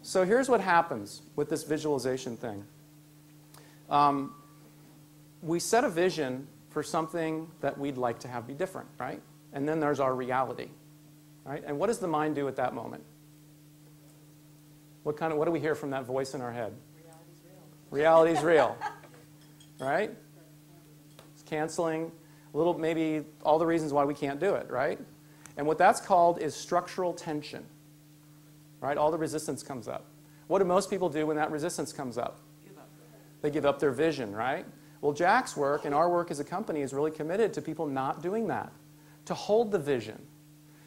So here's what happens with this visualization thing. We set a vision for something that we'd like to have be different, right? And then there's our reality, right? And what does the mind do at that moment? What do we hear from that voice in our head? Reality's real, right? It's canceling maybe all the reasons why we can't do it, right? And what that's called is structural tension, right? All the resistance comes up. What do most people do when that resistance comes up? They give up their vision, right? Well, Jack's work and our work as a company is really committed to people not doing that, to hold the vision,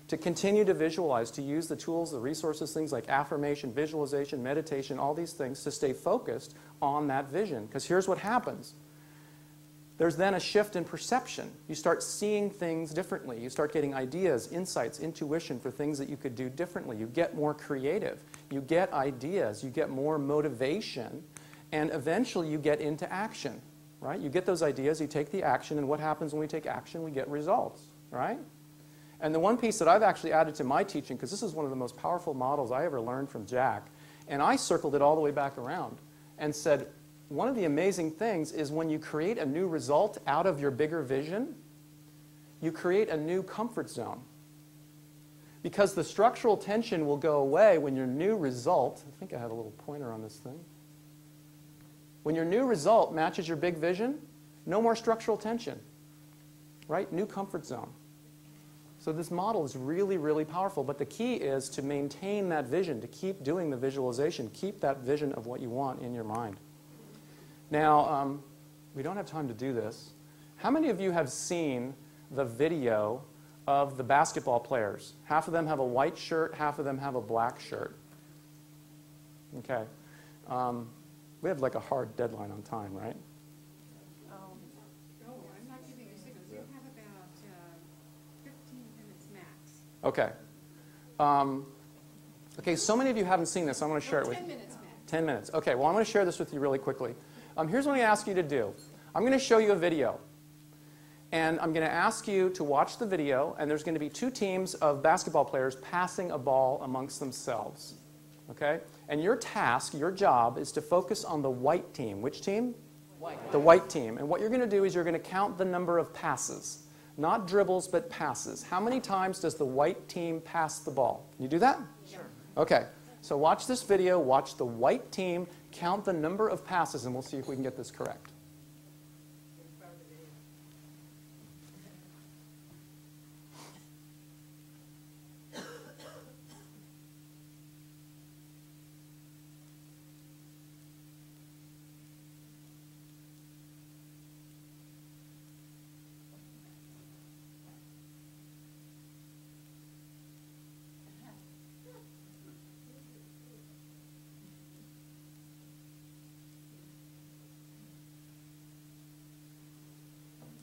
to continue to visualize, to use the tools, the resources, things like affirmation, visualization, meditation, all these things to stay focused on that vision. Because here's what happens. There's then a shift in perception. You start seeing things differently. You start getting ideas, insights, intuition for things that you could do differently. You get more creative. You get ideas. You get more motivation. And eventually you get into action, right? You get those ideas, you take the action, and what happens when we take action? We get results, right? And the one piece that I've actually added to my teaching, because this is one of the most powerful models I ever learned from Jack, and I circled it all the way back around and said, one of the amazing things is when you create a new result out of your bigger vision, you create a new comfort zone. Because the structural tension will go away when your new result, I think I had a little pointer on this thing. When your new result matches your big vision, no more structural tension, right? New comfort zone. So this model is really, really powerful. But the key is to maintain that vision, to keep doing the visualization, keep that vision of what you want in your mind. Now, we don't have time to do this. How many of you have seen the video of the basketball players? Half of them have a white shirt, half of them have a black shirt. Okay. We have like a hard deadline on time, right? No, I'm not giving you signals. You have about 15 minutes max. Okay. Okay, so many of you haven't seen this. I'm going to share it with you. 10 minutes max. 10 minutes. Okay, well, I'm going to share this with you really quickly. Here's what I'm going to ask you to do. I'm going to show you a video. And I'm going to ask you to watch the video, and there's going to be two teams of basketball players passing a ball amongst themselves. Okay? And your task, your job, is to focus on the white team. Which team? White. The white team. And what you're going to do is you're going to count the number of passes. Not dribbles, but passes. How many times does the white team pass the ball? Can you do that? Sure. Okay. So watch this video, watch the white team, count the number of passes, and we'll see if we can get this correct.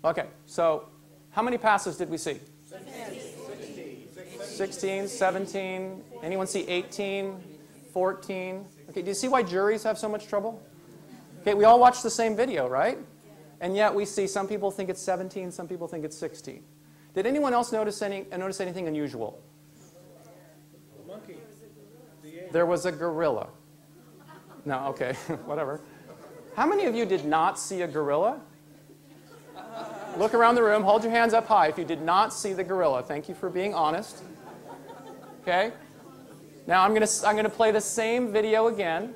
Okay, so how many passes did we see? 16, 17. Anyone see 18, 14? Okay, do you see why juries have so much trouble? Okay, we all watched the same video, right? And yet we see some people think it's 17, some people think it's 16. Did anyone else notice anything unusual? Monkey. There was a gorilla. No, okay, whatever. How many of you did not see a gorilla? Look around the room. Hold your hands up high if you did not see the gorilla. Thank you for being honest. Okay? Now I'm going to play the same video again.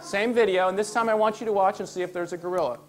Same video, and this time I want you to watch and see if there's a gorilla.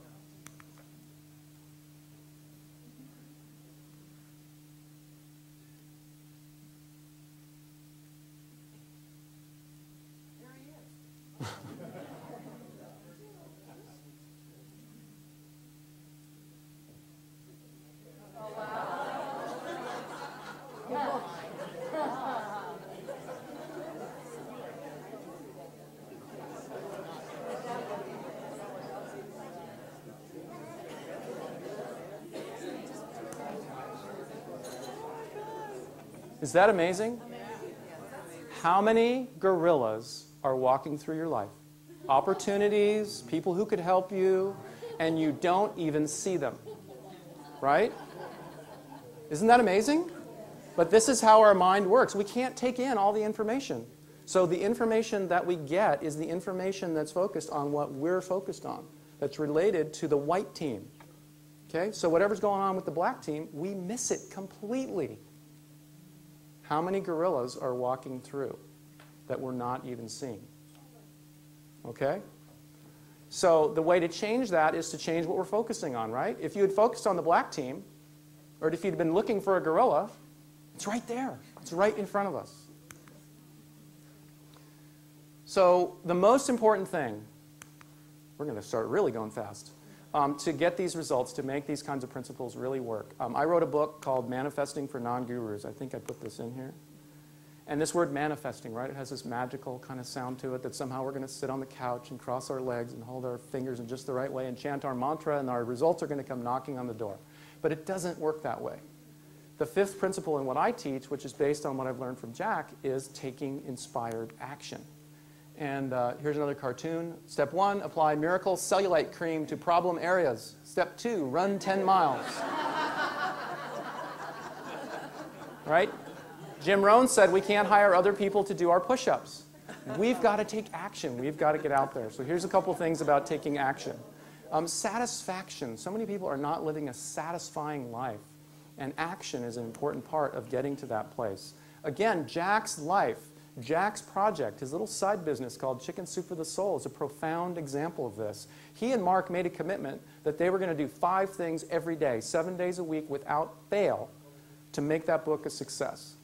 Is that amazing? How many gorillas are walking through your life? Opportunities, people who could help you, and you don't even see them. Right? Isn't that amazing? But this is how our mind works. We can't take in all the information. So the information that we get is the information that's focused on what we're focused on, that's related to the white team. Okay? So whatever's going on with the black team, we miss it completely. How many gorillas are walking through that we're not even seeing? Okay? So the way to change that is to change what we're focusing on, right? If you had focused on the black team, or if you'd been looking for a gorilla, it's right there. It's right in front of us. So the most important thing, we're going to start really going fast, to get these results, to make these kinds of principles really work. I wrote a book called Manifesting for Non-Gurus. I think I put this in here. And this word manifesting, right, it has this magical kind of sound to it that somehow we're going to sit on the couch and cross our legs and hold our fingers in just the right way and chant our mantra and our results are going to come knocking on the door. But it doesn't work that way. The fifth principle in what I teach, which is based on what I've learned from Jack, is taking inspired action. And here's another cartoon. Step 1, apply miracle cellulite cream to problem areas. Step 2, run 10 miles. Right? Jim Rohn said we can't hire other people to do our push-ups. We've got to take action. We've got to get out there. So here's a couple things about taking action. Satisfaction. So many people are not living a satisfying life. And action is an important part of getting to that place. Again, Jack's life, Jack's project, his little side business called Chicken Soup for the Soul is a profound example of this. He and Mark made a commitment that they were going to do 5 things every day, 7 days a week without fail to make that book a success.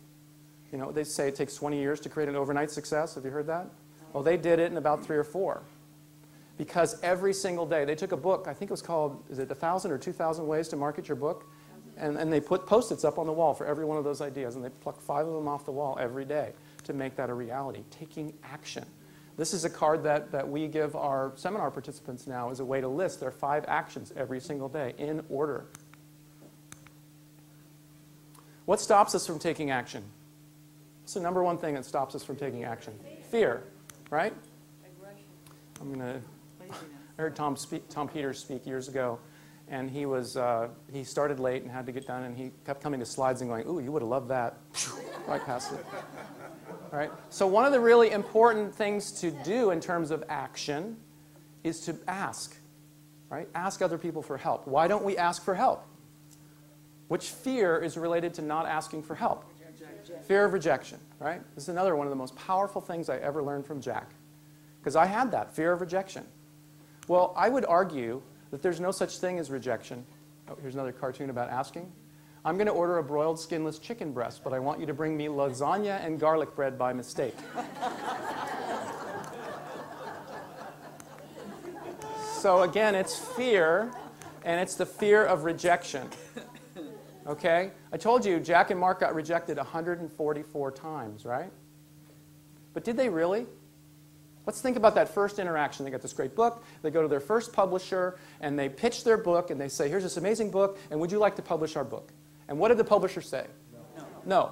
You know, they say it takes 20 years to create an overnight success. Have you heard that? Well, they did it in about 3 or 4. Because every single day, they took a book, I think it was called, is it 1,000 or 2,000 Ways to Market Your Book? And they put Post-its up on the wall for every one of those ideas, and they plucked 5 of them off the wall every day to make that a reality, taking action. This is a card that we give our seminar participants now as a way to list their 5 actions every single day in order. What stops us from taking action? What's the number one thing that stops us from taking action? Fear, right? I heard Tom Peters speak years ago, and he started late and had to get done, and he kept coming to slides and going, ooh, you would have loved that. Right past it. Right? So one of the really important things to do in terms of action is to ask. Right? Ask other people for help. Why don't we ask for help? Which fear is related to not asking for help? Fear of rejection. Right? This is another one of the most powerful things I ever learned from Jack. Because I had that, fear of rejection. Well, I would argue that there's no such thing as rejection. Oh, here's another cartoon about asking. I'm going to order a broiled skinless chicken breast, but I want you to bring me lasagna and garlic bread by mistake. So again, it's fear, and it's the fear of rejection. Okay? I told you Jack and Mark got rejected 144 times, right? But did they really? Let's think about that first interaction. They got this great book. They go to their first publisher, and they pitch their book, and they say, here's this amazing book, and would you like to publish our book? And what did the publisher say? No.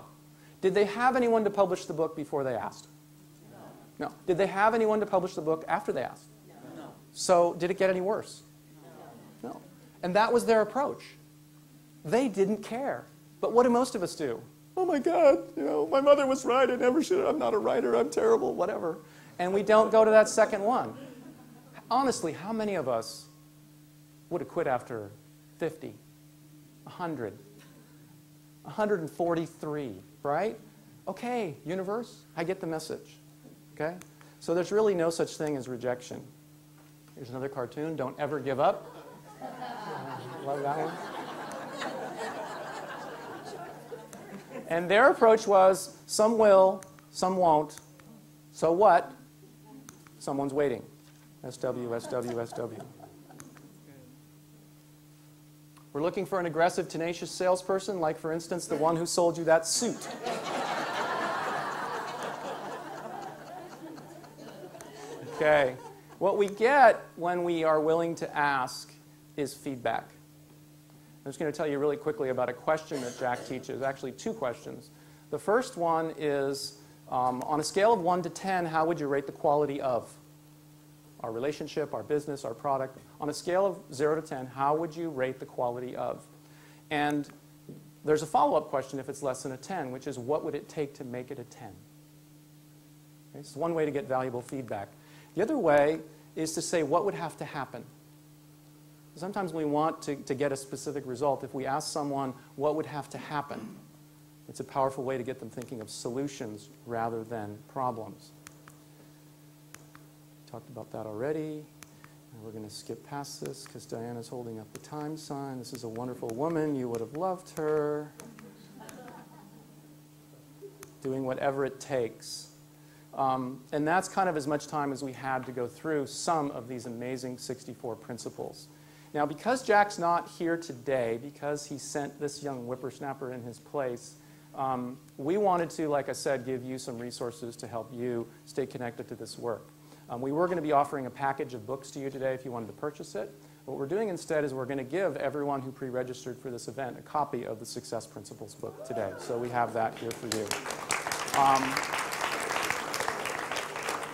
Did they have anyone to publish the book before they asked? No. Did they have anyone to publish the book after they asked? No. So did it get any worse? No. And that was their approach. They didn't care. But what do most of us do? Oh my God, you know, my mother was right. I never should. I'm not a writer. I'm terrible. Whatever. And we don't go to that second one. Honestly, how many of us would have quit after 50, 100, 143, right? Okay, universe, I get the message. Okay? So there's really no such thing as rejection. Here's another cartoon, Don't Ever Give Up. Love that one. And their approach was, some will, some won't. So what? Someone's waiting. SW, SW, SW. We're looking for an aggressive, tenacious salesperson, like, for instance, the one who sold you that suit. Okay. What we get when we are willing to ask is feedback. I'm just going to tell you really quickly about a question that Jack teaches, actually 2 questions. The first one is, on a scale of 1 to 10, how would you rate the quality of our relationship, our business, our product? On a scale of 0 to 10, how would you rate the quality of? And there's a follow-up question if it's less than a 10, which is, what would it take to make it a 10? Okay? It's one way to get valuable feedback. The other way is to say what would have to happen. Sometimes we want to get a specific result. If we ask someone what would have to happen, it's a powerful way to get them thinking of solutions rather than problems. Talked about that already. And we're going to skip past this because Diana's holding up the time sign. This is a wonderful woman. You would have loved her. Doing whatever it takes. And that's kind of as much time as we had to go through some of these amazing 64 principles. Now, because Jack's not here today, because he sent this young whippersnapper in his place, we wanted to, like I said, give you some resources to help you stay connected to this work. We were going to be offering a package of books to you today if you wanted to purchase it. What we're doing instead is we're going to give everyone who pre-registered for this event a copy of the Success Principles book today. So we have that here for you.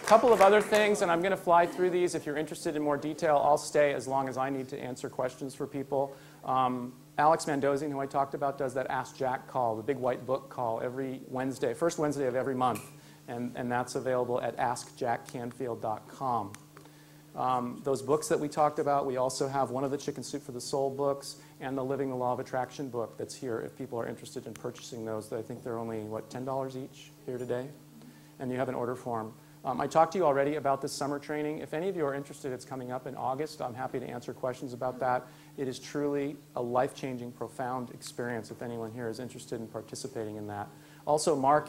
A couple of other things, and I'm going to fly through these. If you're interested in more detail, I'll stay as long as I need to answer questions for people. Alex Mandozian, who I talked about, does that Ask Jack call, the big white book call, every Wednesday, first Wednesday of every month. And that's available at askjackcanfield.com. Those books that we talked about, we also have one of the Chicken Soup for the Soul books and the Living the Law of Attraction book that's here if people are interested in purchasing those. I think they're only, what, $10 each here today? And you have an order form. I talked to you already about this summer training. If any of you are interested, it's coming up in August. I'm happy to answer questions about that. It is truly a life-changing, profound experience if anyone here is interested in participating in that. Also, Mark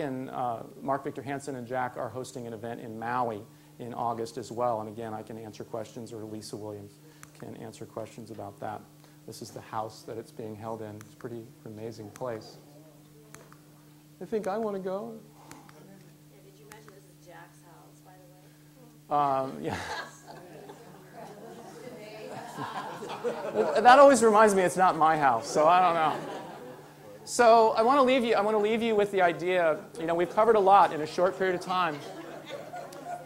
Victor Hansen and Jack are hosting an event in Maui in August as well. And again, I can answer questions, or Lisa Williams can answer questions about that. This is the house that it's being held in. It's a pretty amazing place. I think I want to go. Yeah. That always reminds me it's not my house, so I don't know. So I want to leave you with the idea, we've covered a lot in a short period of time.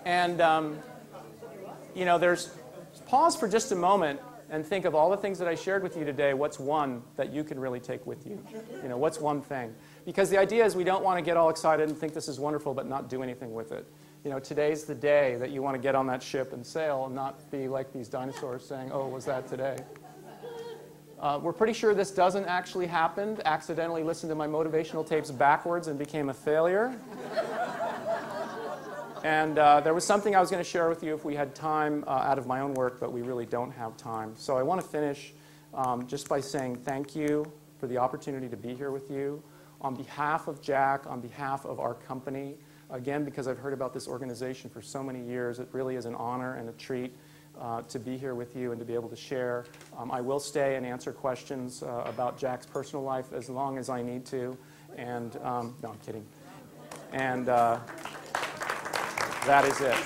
And there's pause for just a moment and think of all the things that I shared with you today. What's one that you can really take with you? What's one thing? Because the idea is we don't want to get all excited and think this is wonderful but not do anything with it. Today's the day that you want to get on that ship and sail and not be like these dinosaurs saying, oh, was that today? We're pretty sure this doesn't actually happen. Accidentally listened to my motivational tapes backwards and became a failure. And there was something I was going to share with you if we had time out of my own work, but we really don't have time. So I want to finish just by saying thank you for the opportunity to be here with you. On behalf of Jack, on behalf of our company, again, because I've heard about this organization for so many years, it really is an honor and a treat to be here with you and to be able to share. I will stay and answer questions about Jack's personal life as long as I need to. And no, I'm kidding. And that is it.